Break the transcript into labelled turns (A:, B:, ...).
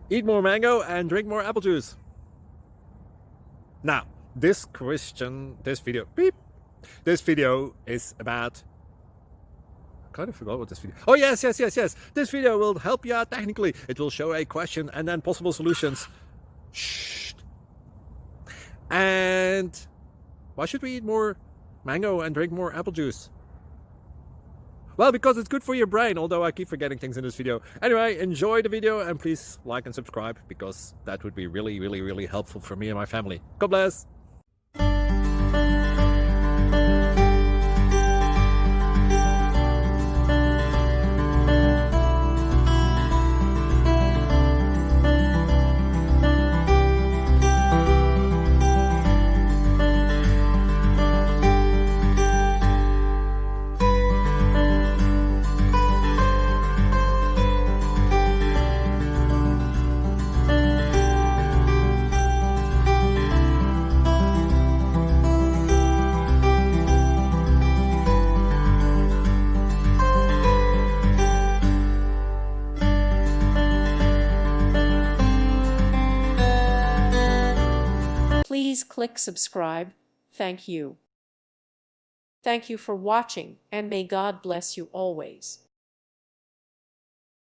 A: Eat more mango and drink more apple juice. Now, this video is about... I kind of forgot what this video... Oh, yes. This video will help you out technically. It will show a question and then possible solutions. Shh. And why should we eat more mango and drink more apple juice? Well, because it's good for your brain, although I keep forgetting things in this video. Anyway, enjoy the video and please like and subscribe, because that would be really helpful for me and my family. God bless!
B: Please click subscribe. Thank you. Thank you for watching, and may God bless you always.